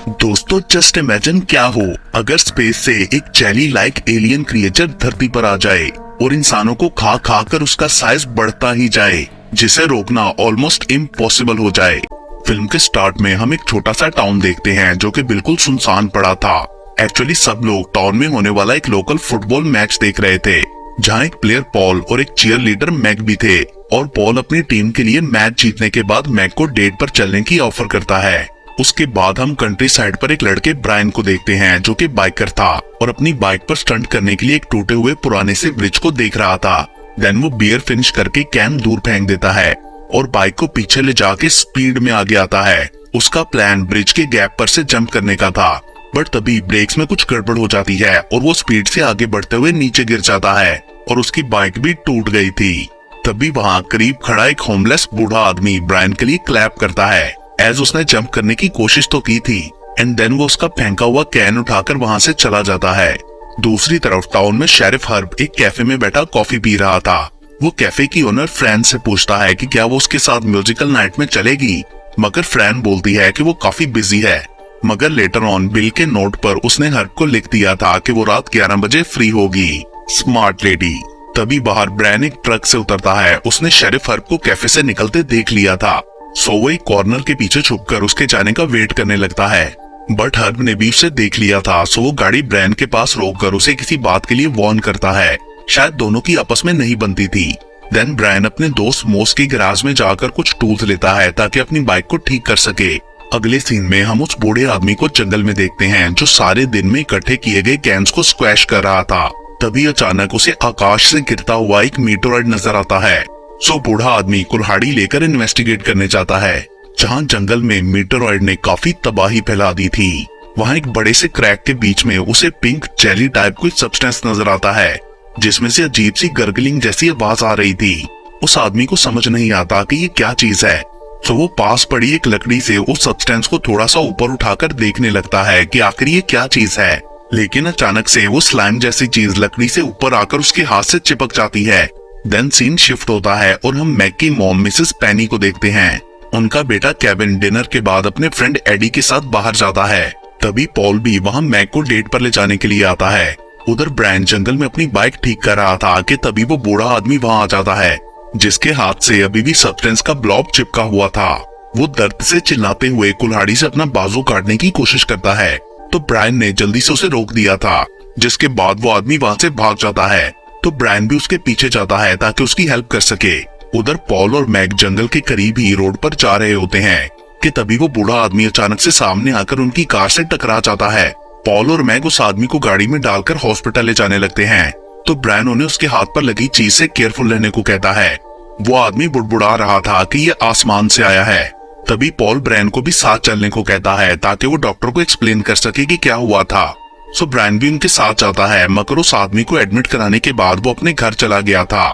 दोस्तों just imagine क्या हो अगर स्पेस से एक जेली लाइक एलियन क्रिएचर धरती पर आ जाए और इंसानों को खा खा कर उसका साइज बढ़ता ही जाए, जिसे रोकना ऑलमोस्ट इम्पॉसिबल हो जाए। फिल्म के स्टार्ट में हम एक छोटा सा टाउन देखते हैं जो कि बिल्कुल सुनसान पड़ा था। एक्चुअली सब लोग टाउन में होने वाला एक लोकल फुटबॉल मैच देख रहे थे, जहां एक प्लेयर पॉल और एक चीयर लीडर मैक भी थे। और पॉल अपनी टीम के लिए मैच जीतने के बाद मैक को डेट पर चलने की ऑफर करता है। उसके बाद हम कंट्री साइड पर एक लड़के ब्रायन को देखते हैं जो कि बाइकर था और अपनी बाइक पर स्टंट करने के लिए एक टूटे हुए पुराने से ब्रिज को देख रहा था। देन वो बियर फिनिश करके कैन दूर फेंक देता है और बाइक को पीछे ले जाके स्पीड में आगे आता है। उसका प्लान ब्रिज के गैप पर से जंप करने का था, बट तभी ब्रेक्स में कुछ गड़बड़ हो जाती है और वो स्पीड से आगे बढ़ते हुए नीचे गिर जाता है और उसकी बाइक भी टूट गई थी। तभी वहाँ करीब खड़ा एक होमलेस बूढ़ा आदमी ब्रायन के लिए क्लैप करता है, एज उसने जंप करने की कोशिश तो की थी। एंड देन वो उसका फेंका हुआ कैन उठाकर वहाँ से चला जाता है। दूसरी तरफ टाउन में शेरिफ हर्ब एक कैफे में बैठा कॉफी पी रहा था। वो कैफे की ओनर फ्रैन से पूछता है कि क्या वो उसके साथ म्यूजिकल नाइट में चलेगी, मगर फ्रैन बोलती है कि वो काफी बिजी है। मगर लेटर ऑन बिल के नोट पर उसने हर्ब को लिख दिया था कि वो रात 11 बजे फ्री होगी। Smart lady. तभी बाहर ब्रायन एक ट्रक से उतरता है। उसने शेरिफ हर्ब को कैफे से निकलते देख लिया था, सो वो एक कॉर्नर के पीछे छुपकर उसके जाने का वेट करने लगता है। बट हर्ब ने भी उसे देख लिया था, सो वो गाड़ी ब्रायन के पास रोककर उसे किसी बात के लिए वार्न करता है। शायद दोनों की आपस में नहीं बनती थी। देन ब्रायन अपने दोस्त मोस की गैराज में जाकर कुछ टूल्स लेता है ताकि अपनी बाइक को ठीक कर सके। अगले सीन में हम उस बूढ़े आदमी को जंगल में देखते हैं जो सारे दिन में इकट्ठे किए गए कैंस को स्क्वैश कर रहा था। तभी अचानक उसे आकाश से गिरता हुआ एक मीटोराइड नजर आता है। सो बूढ़ा आदमी कुल्हाड़ी लेकर इन्वेस्टिगेट करने जाता है, जहां जंगल में मीटोराइड ने काफी तबाही फैला दी थी। वहां एक बड़े से क्रैक के बीच में उसे पिंक जेली टाइप कोई सब्सटेंस नजर आता है, जिसमें से अजीब सी गर्गलिंग जैसी आवाज आ रही थी। उस आदमी को समझ नहीं आता कि ये क्या चीज है, तो वो पास पड़ी एक लकड़ी से उस सब्सटेंस को थोड़ा सा ऊपर उठाकर देखने लगता है कि आखिर ये क्या चीज है। लेकिन अचानक से वो स्लाइम जैसी चीज लकड़ी से ऊपर आकर उसके हाथ से चिपक जाती है। देन सीन शिफ्ट होता है और हम मैक की मॉम मिसेस पेनी को देखते हैं। उनका बेटा केविन डिनर के बाद अपने फ्रेंड एडी के साथ बाहर जाता है। तभी पॉल भी वहाँ मैक को डेट पर ले जाने के लिए आता है। उधर ब्रायन जंगल में अपनी बाइक ठीक कर रहा था कि तभी वो बूढ़ा आदमी वहाँ आ जाता है, जिसके हाथ से अभी भी सब्सटेंस का ब्लॉब चिपका हुआ था। वो दर्द से चिल्लाते हुए कुल्हाड़ी से अपना बाजू काटने की कोशिश करता है, तो ब्रायन ने जल्दी से उसे रोक दिया था, जिसके बाद वो आदमी वहाँ से भाग जाता है। तो ब्रायन भी उसके पीछे जाता है ताकि उसकी हेल्प कर सके। उधर पॉल और मैक जंगल के करीब ही रोड पर जा रहे होते हैं कि तभी वो बूढ़ा आदमी अचानक से सामने आकर उनकी कार से टकरा जाता है। पॉल और मैक उस आदमी को गाड़ी में डालकर हॉस्पिटल ले जाने लगते हैं, तो ब्रायन उन्हें उसके हाथ पर लगी चीज से केयरफुल रहने को कहता है। वो आदमी बुड़बुड़ा रहा था कि ये आसमान से आया है। तभी पॉल ब्रायन को भी साथ चलने को कहता है ताकि वो डॉक्टर को एक्सप्लेन कर सके कि क्या हुआ था। सो ब्रायन भी उनके साथ जाता है, मगर उस आदमी को एडमिट कराने के बाद वो अपने घर चला गया था।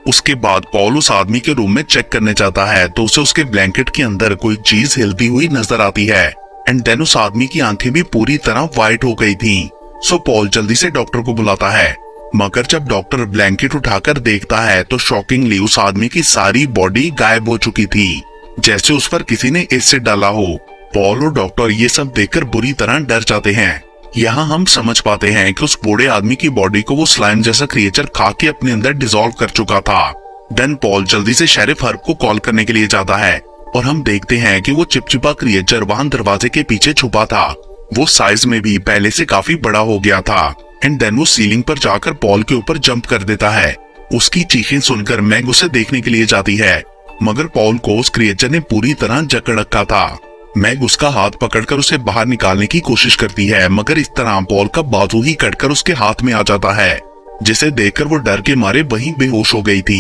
उसके बाद पॉल उस आदमी के रूम में चेक करने जाता है, तो उसे उसके ब्लैंकेट के अंदर कोई चीज हिलती हुई नजर आती है। एंड देन उस आदमी की आंखें भी पूरी तरह व्हाइट हो गई थी। सो पॉल जल्दी से डॉक्टर को बुलाता है, मगर जब डॉक्टर ब्लैंकेट उठाकर देखता है तो शॉकिंगली उस आदमी की सारी बॉडी गायब हो चुकी थी, जैसे उस पर किसी ने एसिड डाला हो। पॉल और डॉक्टर ये सब देखकर बुरी तरह डर जाते हैं। यहाँ हम समझ पाते हैं कि उस बूढ़े आदमी की बॉडी को वो स्लाइम जैसा क्रिएचर खा के अपने अंदर डिसॉल्व कर चुका था। देन पॉल जल्दी से शेरिफ हर्ब को कॉल करने के लिए जाता है और हम देखते हैं कि वो चिपचिपा क्रिएचर वहाँ दरवाजे के पीछे छुपा था। वो साइज में भी पहले से काफी बड़ा हो गया था। एंड देन वो सीलिंग पर जाकर पॉल के ऊपर जंप कर देता है। उसकी चीखें सुनकर मैग उसे देखने के लिए जाती है, मगर पॉल को उस क्रिएचर ने पूरी तरह जकड़ रखा था। मैग उसका हाथ पकड़कर उसे बाहर निकालने की कोशिश करती है, मगर इस तरह पॉल का बाजू ही कटकर उसके हाथ में आ जाता है, जिसे देखकर वो डर के मारे वहीं बेहोश हो गई थी।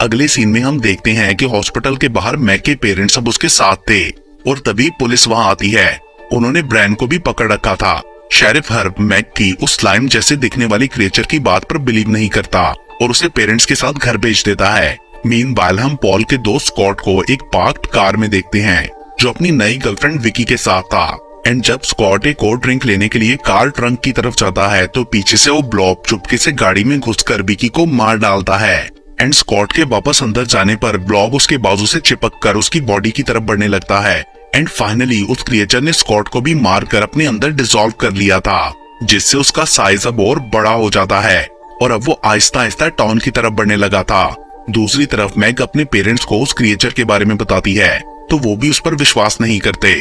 अगले सीन में हम देखते हैं कि हॉस्पिटल के बाहर मैग के पेरेंट्स अब उसके साथ थे और तभी पुलिस वहां आती है। उन्होंने ब्रायन को भी पकड़ रखा था। शेरिफ हर्ब मैग की उस स्लाइम जैसे दिखने वाली क्रिएचर की बात पर बिलीव नहीं करता और उसे पेरेंट्स के साथ घर भेज देता है। मीनवाइल हम पॉल के दोस्त स्कॉट को एक पार्क्ड कार में देखते हैं, जो अपनी नई गर्लफ्रेंड विकी के साथ था। एंड जब स्कॉट एक और ड्रिंक लेने के लिए कार ट्रंक की तरफ जाता है, तो पीछे से वो ब्लॉब चुपके से गाड़ी में घुसकर विकी को मार डालता है। एंड स्कॉट के वापस अंदर जाने पर ब्लॉब उसके बाजू से चिपक कर उसकी बॉडी की तरफ बढ़ने लगता है। एंड फाइनली उस क्रिएचर ने स्कॉट को भी मारकर अपने अंदर डिसॉल्व कर लिया था, जिससे उसका साइज अब और बड़ा हो जाता है और अब वो आहिस्ता आहिस्ता टाउन की तरफ बढ़ने लगा था। दूसरी तरफ मैग अपने पेरेंट्स को उस क्रिएचर के बारे में बताती है तो वो भी उस पर विश्वास नहीं करते।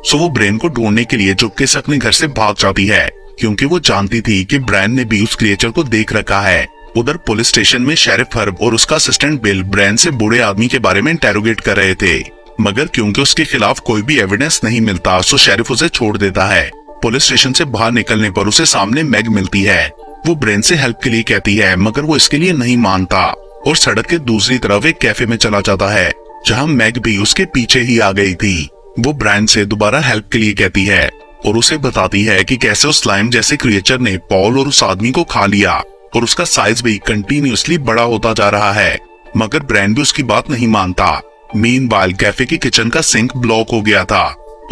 सो वो ब्रेन को ढूंढने के लिए चुपके से अपने घर से भाग जाती है, क्योंकि वो जानती थी कि ब्रेन ने भी उस क्रिएचर को देख रखा है। उधर पुलिस स्टेशन में शेरिफ हर्ब और उसका असिस्टेंट बिल ब्रेन से बूढ़े आदमी के बारे में इंटेरोगेट कर रहे थे, मगर क्योंकि उसके खिलाफ कोई भी एविडेंस नहीं मिलता सो शेरिफ उसे छोड़ देता है। पुलिस स्टेशन से बाहर निकलने पर उसे सामने मैग मिलती है। वो ब्रेन से हेल्प के लिए कहती है, मगर वो इसके लिए नहीं मानता और सड़क के दूसरी तरफ एक कैफे में चला जाता है, जहां मैग भी उसके पीछे ही आ गई थी। वो ब्रेन से दोबारा हेल्प के लिए कहती है और उसे बताती है कि कैसे उस स्लाइम जैसे क्रिएचर ने पॉल और उस आदमी को खा लिया और उसका साइज भी कंटिन्यूअसली बड़ा होता जा रहा है, मगर ब्रेन भी उसकी बात नहीं मानता। मीनवाइल कैफे की किचन का सिंक ब्लॉक हो गया था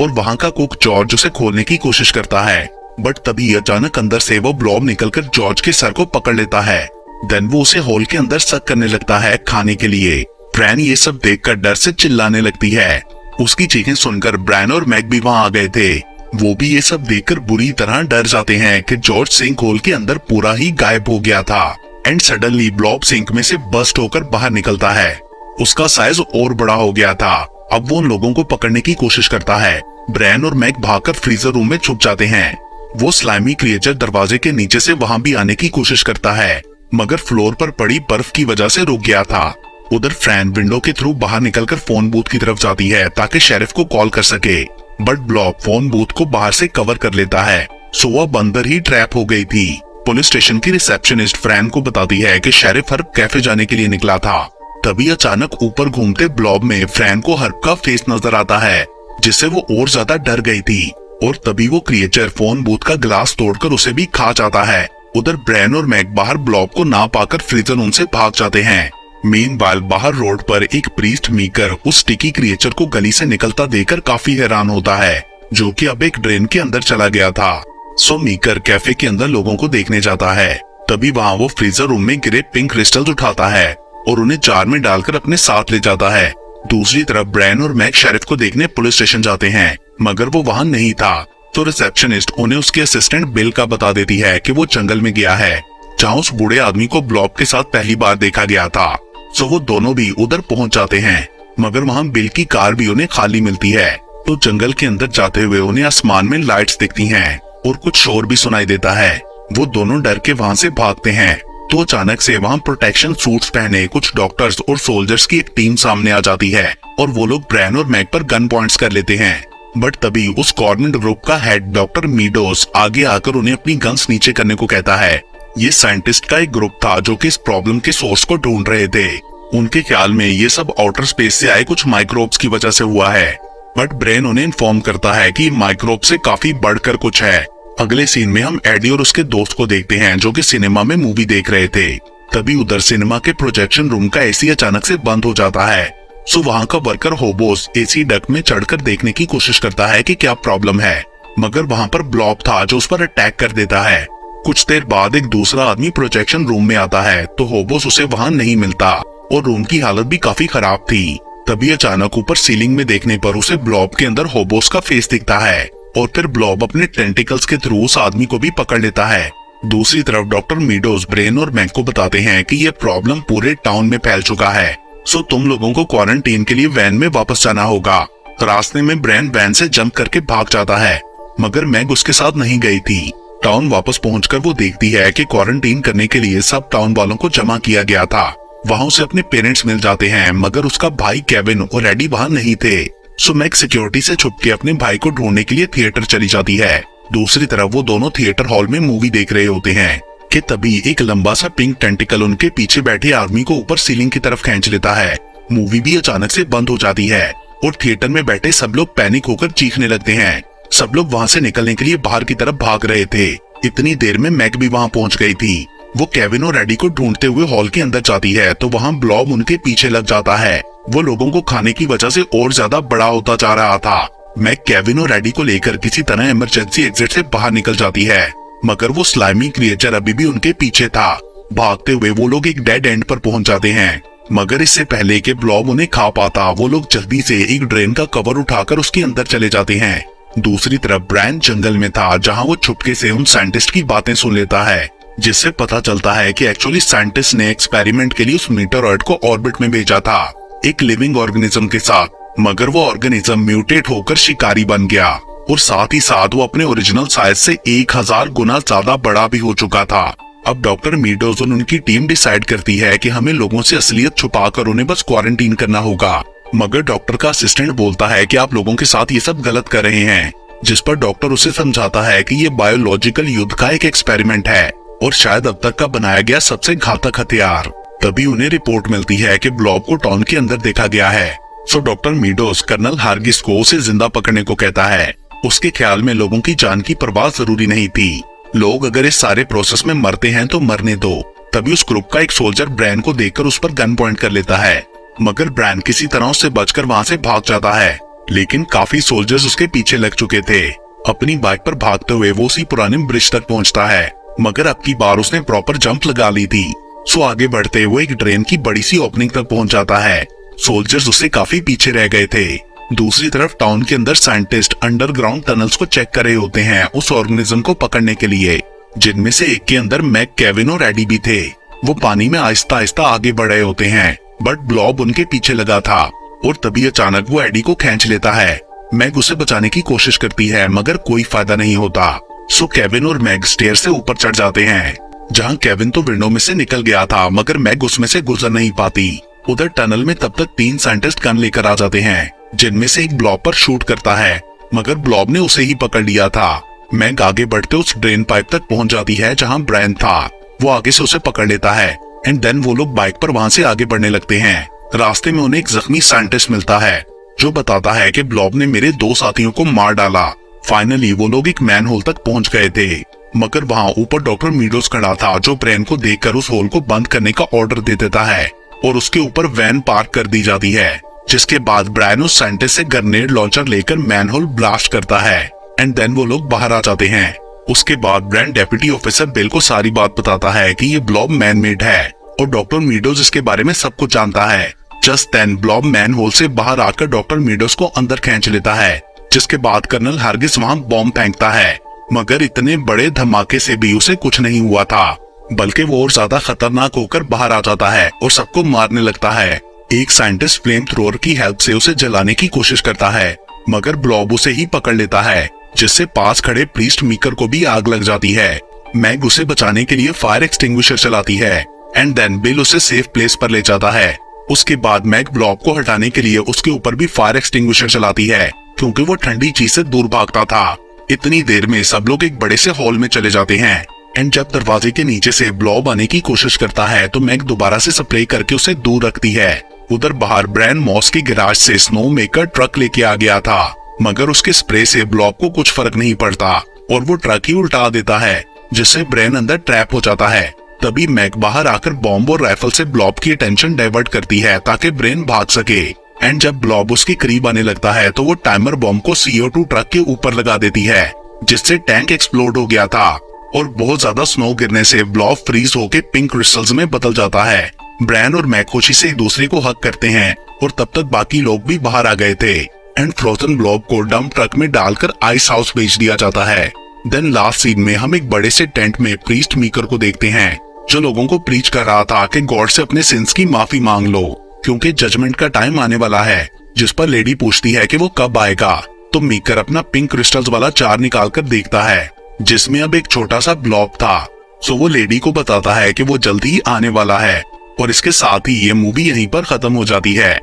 और वहां का कुक जॉर्ज उसे खोलने की कोशिश करता है, बट तभी अचानक अंदर से वो ब्लॉब निकलकर जॉर्ज के सर को पकड़ लेता है। देन वो उसे हॉल के अंदर सक करने लगता है खाने के लिए। ब्रैन ये सब देखकर डर से चिल्लाने लगती है। उसकी चीखें सुनकर ब्रैन और मैग भी वहां आ गए थे। वो भी ये सब देखकर बुरी तरह डर जाते हैं कि जॉर्ज सिंक होल के अंदर पूरा ही गायब हो गया था एंड सडनली ब्लॉब सिंक में से बस्ट होकर बाहर निकलता है। उसका साइज और बड़ा हो गया था। अब वो उन लोगों को पकड़ने की कोशिश करता है। ब्रैन और मैग भागकर फ्रीजर रूम में छुप जाते हैं। वो स्लाइमी क्रिएचर दरवाजे के नीचे से वहां भी आने की कोशिश करता है, मगर फ्लोर पर पड़ी बर्फ की वजह से रुक गया था। उधर फ्रैन विंडो के थ्रू बाहर निकलकर फोन बूथ की तरफ जाती है ताकि शेरिफ को कॉल कर सके, बट ब्लॉब फोन बूथ को बाहर से कवर कर लेता है। सो वह अंदर ही ट्रैप हो गई थी। पुलिस स्टेशन की रिसेप्शनिस्ट फ्रैन को बताती है कि शेरिफ हर्ब कैफे जाने के लिए निकला था। तभी अचानक ऊपर घूमते ब्लॉब में फ्रैन को हर्ब का फेस नजर आता है, जिससे वो और ज्यादा डर गई थी और तभी वो क्रिएचर फोन बूथ का ग्लास तोड़कर उसे भी खा जाता है। उधर ब्रैन और मैग बाहर ब्लॉब को ना पाकर फ्रीजर रूम से भाग जाते हैं। मीनवाइल बाहर रोड पर एक प्रीस्ट मीकर उस स्टिकी क्रिएचर को गली से निकलता देखकर काफी हैरान होता है, जो कि अब एक ड्रेन के अंदर चला गया था। सो मीकर कैफे के अंदर लोगों को देखने जाता है। तभी वहाँ वो फ्रीजर रूम में गिरे पिंक क्रिस्टल्स उठाता है और उन्हें जार में डालकर अपने साथ ले जाता है। दूसरी तरफ ब्रैन और मैग शेरिफ को देखने पुलिस स्टेशन जाते हैं, मगर वो वहाँ नहीं था। तो रिसेप्शनिस्ट उन्हें उसके असिस्टेंट बिल का बता देती है कि वो जंगल में गया है, जहाँ उस बूढ़े आदमी को ब्लॉब के साथ पहली बार देखा गया था। सो वो दोनों भी उधर पहुंच जाते हैं, मगर वहाँ बिल की कार भी उन्हें खाली मिलती है। तो जंगल के अंदर जाते हुए उन्हें आसमान में लाइट्स दिखती हैं और कुछ शोर भी सुनाई देता है। वो दोनों डर के वहाँ से भागते हैं। तो अचानक से वहाँ प्रोटेक्शन सूट्स पहने कुछ डॉक्टर्स और सोल्जर्स की एक टीम सामने आ जाती है और वो लोग ब्रैन और मैग पर गन पॉइंट्स कर लेते हैं। बट तभी उस कॉर्नर ग्रुप का हेड डॉक्टर मीडोस आगे आकर उन्हें अपनी गन्स नीचे करने को कहता है। ये साइंटिस्ट का एक ग्रुप था जो कि इस प्रॉब्लम के सोर्स को ढूंढ रहे थे। उनके ख्याल में ये सब आउटर स्पेस से आए कुछ माइक्रोब्स की वजह से हुआ है, बट ब्रेन उन्हें इन्फॉर्म करता है कि माइक्रोब से काफी बढ़कर कुछ है। अगले सीन में हम एडी और उसके दोस्त को देखते हैं जो कि सिनेमा में मूवी देख रहे थे। तभी उधर सिनेमा के प्रोजेक्शन रूम का एसी अचानक से बंद हो जाता है। सो वहाँ का वर्कर होबोस एसी डक्ट में चढ़कर देखने की कोशिश करता है कि क्या प्रॉब्लम है, मगर वहाँ पर ब्लॉब था जो उस पर अटैक कर देता है। कुछ देर बाद एक दूसरा आदमी प्रोजेक्शन रूम में आता है तो होबोस उसे वहाँ नहीं मिलता और रूम की हालत भी काफी खराब थी। तभी अचानक ऊपर सीलिंग में देखने पर उसे ब्लॉब के अंदर होबोस का फेस दिखता है और फिर ब्लॉब अपने टेंटिकल्स के थ्रू उस आदमी को भी पकड़ लेता है। दूसरी तरफ डॉक्टर मीडोस ब्रेन और मैग को बताते हैं कि ये प्रॉब्लम पूरे टाउन में फैल चुका है, सो तुम लोगों को क्वारंटीन के लिए वैन में वापस जाना होगा। रास्ते में ब्रेन वैन से जंप करके भाग जाता है, मगर मैग उसके साथ नहीं गई थी। टाउन वापस पहुंचकर वो देखती है कि क्वारंटीन करने के लिए सब टाउन वालों को जमा किया गया था। वहाँ उसे अपने पेरेंट्स मिल जाते हैं, मगर उसका भाई केविन और एडी वहाँ नहीं थे। सो मैग सिक्योरिटी से छुप के अपने भाई को ढूंढने के लिए थिएटर चली जाती है। दूसरी तरफ वो दोनों थिएटर हॉल में मूवी देख रहे होते हैं कि तभी एक लंबा सा पिंक टेंटिकल उनके पीछे बैठे आदमी को ऊपर सीलिंग की तरफ खींच लेता है। मूवी भी अचानक से बंद हो जाती है और थिएटर में बैठे सब लोग पैनिक होकर चीखने लगते हैं। सब लोग वहाँ से निकलने के लिए बाहर की तरफ भाग रहे थे। इतनी देर में मैग भी वहाँ पहुँच गई थी। वो केविन और एडी को ढूंढते हुए हॉल के अंदर जाती है तो वहाँ ब्लॉब उनके पीछे लग जाता है। वो लोगों को खाने की वजह से और ज्यादा बड़ा होता जा रहा था। मैग केविन और एडी को लेकर किसी तरह इमरजेंसी एग्जिट से बाहर निकल जाती है, मगर वो स्लाइमी क्रिएचर अभी भी उनके पीछे था। भागते हुए वो लोग एक डेड एंड पर पहुंच जाते हैं मगर इससे पहले कि ब्लॉब उन्हें खा पाता, वो लोग जल्दी से एक ड्रेन का कवर उठाकर उसके अंदर चले जाते हैं। दूसरी तरफ ब्रायन जंगल में था, जहां वो चुपके से उन साइंटिस्ट की बातें सुन लेता है, जिससे पता चलता है कि एक्चुअली साइंटिस्ट ने एक्सपेरिमेंट के लिए उस मीटरॉइड को ऑर्बिट में भेजा था, एक लिविंग ऑर्गेनिज्म के साथ। मगर वो ऑर्गेनिज्म म्यूटेट होकर शिकारी बन गया और साथ ही साथ वो अपने ओरिजिनल साइज से 1000 गुना ज्यादा बड़ा भी हो चुका था। अब डॉक्टर मीडोज और उनकी टीम डिसाइड करती है कि हमें लोगों से असलियत छुपाकर उन्हें बस क्वारंटीन करना होगा। मगर डॉक्टर का असिस्टेंट बोलता है कि आप लोगों के साथ ये सब गलत कर रहे हैं, जिस पर डॉक्टर उसे समझाता है कि ये बायोलॉजिकल युद्ध का एक एक्सपेरिमेंट है और शायद अब तक का बनाया गया सबसे घातक हथियार। तभी उन्हें रिपोर्ट मिलती है कि ब्लॉब को टाउन के अंदर देखा गया है। सो डॉक्टर मीडोज कर्नल हार्गिस को उसे जिंदा पकड़ने को कहता है। उसके ख्याल में लोगों की जान की परवाह जरूरी नहीं थी, लोग अगर इस सारे प्रोसेस में मरते हैं तो मरने दो। तभी उस ग्रुप का एक सोल्जर ब्रायन को देखकर उस पर गन पॉइंट कर लेता है, मगर ब्रायन किसी तरह उससे बचकर वहां से भाग जाता है। लेकिन काफी सोल्जर्स उसके पीछे लग चुके थे। अपनी बाइक पर भागते हुए वो उसी पुराने ब्रिज तक पहुंचता है, मगर अब की बार उसने प्रॉपर जंप लगा ली थी। सो आगे बढ़ते हुए एक ड्रेन की बड़ी सी ओपनिंग तक पहुंच जाता है। सोल्जर्स उससे काफी पीछे रह गए थे। दूसरी तरफ टाउन के अंदर साइंटिस्ट अंडरग्राउंड टनल्स को चेक कर रहे होते हैं उस ऑर्गेनिज्म को पकड़ने के लिए, जिनमें से एक के अंदर मैक, केविन और एडी भी थे। वो पानी में आहिस्ता आहिस्ता आगे बढ़ रहे होते हैं, बट ब्लॉब उनके पीछे लगा था और तभी अचानक वो एडी को खींच लेता है। मैग उसे बचाने की कोशिश करती है, मगर कोई फायदा नहीं होता। सो केविन और मैग स्टेयर से ऊपर चढ़ जाते हैं, जहां केविन तो विंडो में से निकल गया था, मगर मैग उसमें से गुजर नहीं पाती। उधर टनल में तब तक 3 साइंटिस्ट गन लेकर आ जाते हैं, जिनमें से एक ब्लॉब पर शूट करता है, मगर ब्लॉब ने उसे ही पकड़ लिया था। मैग आगे बढ़ते उस ड्रेन पाइप तक पहुंच जाती है जहां ब्रायन था। वो आगे से उसे पकड़ लेता है एंड देन वो लोग बाइक पर वहां से आगे बढ़ने लगते हैं। रास्ते में उन्हें एक जख्मी साइंटिस्ट मिलता है, जो बताता है कि ब्लॉब ने मेरे 2 साथियों को मार डाला। फाइनली वो लोग एक मैन होल तक पहुंच गए थे, मगर वहां ऊपर डॉक्टर मीडोज खड़ा था, जो ब्रायन को देखकर उस होल को बंद करने का ऑर्डर दे देता है और उसके ऊपर वैन पार्क कर दी जाती है। जिसके बाद ब्रायन उस साइंटिस्ट से ग्रेनेड लॉन्चर लेकर मैनहोल ब्लास्ट करता है एंड देन वो लोग बाहर आ जाते हैं। उसके बाद ब्रायन डेप्यूटी ऑफिसर बिल को सारी बात बताता है कि ये ब्लॉब मैन मेड है और डॉक्टर मीडोज इसके बारे में सब कुछ जानता है। Just then blob manhole से बाहर आकर डॉक्टर मीडोज को अंदर खींच लेता है, जिसके बाद कर्नल हार्गिस वहां बॉम्ब फेंकता है, मगर इतने बड़े धमाके से भी उसे कुछ नहीं हुआ था, बल्कि वो और ज्यादा खतरनाक होकर बाहर आ जाता है और सबको मारने लगता है। एक साइंटिस्ट फ्लेम थ्रोअर की हेल्प से उसे जलाने की कोशिश करता है, मगर ब्लॉब उसे ही पकड़ लेता है, जिससे पास खड़े प्रीस्ट मीकर को भी आग लग जाती है। मैग उसे बचाने के लिए फायर एक्सटिंग्विशर चलाती है एंड देन बिल उसे सेफ प्लेस पर ले जाता है। उसके बाद मैग ब्लॉब को हटाने के लिए उसके ऊपर भी फायर एक्सटिंग्विशर चलाती है, क्योंकि वो ठंडी चीज से दूर भागता था। इतनी देर में सब लोग एक बड़े से हॉल में चले जाते हैं एंड जब दरवाजे के नीचे से ब्लॉब आने की कोशिश करता है तो मैग दोबारा से स्प्रे करके उसे दूर रखती है। उधर बाहर ब्रायन मॉस के गैराज से स्नो मेकर ट्रक लेके आ गया था, मगर उसके स्प्रे से ब्लॉब को कुछ फर्क नहीं पड़ता और वो ट्रक ही उल्टा देता है, जिससे ब्रायन अंदर ट्रैप हो जाता है। तभी मैग बाहर आकर बॉम्ब और राइफल से ब्लॉब की अटेंशन डाइवर्ट करती है ताकि ब्रेन भाग सके एंड जब ब्लॉब उसके करीब आने लगता है तो वो टाइमर बॉम्ब को CO2 ट्रक के ऊपर लगा देती है, जिससे टैंक एक्सप्लोड हो गया था और बहुत ज्यादा स्नो गिरने से ब्लॉब फ्रीज होके पिंक क्रिस्टल्स में बदल जाता है। ब्रायन और मैग खुशी से एक दूसरे को हक करते हैं और तब तक बाकी लोग भी बाहर आ गए थे एंड फ्रोजन ब्लॉब को डंप ट्रक में डालकर आइस हाउस भेज दिया जाता है। देन लास्ट सीन में हम एक बड़े से टेंट में प्रीस्ट मीकर को देखते हैं, जो लोगों को प्रीच कर रहा था कि गॉड से अपने सिंस की माफी मांग लो, क्योंकि जजमेंट का टाइम आने वाला है। जिस पर लेडी पूछती है कि वो कब आएगा, तो मीकर अपना पिंक क्रिस्टल्स वाला जार निकाल कर देखता है, जिसमें अब एक छोटा सा ब्लॉब था। सो वो लेडी को बताता है कि वो जल्दी ही आने वाला है और इसके साथ ही ये मूवी यहीं पर खत्म हो जाती है।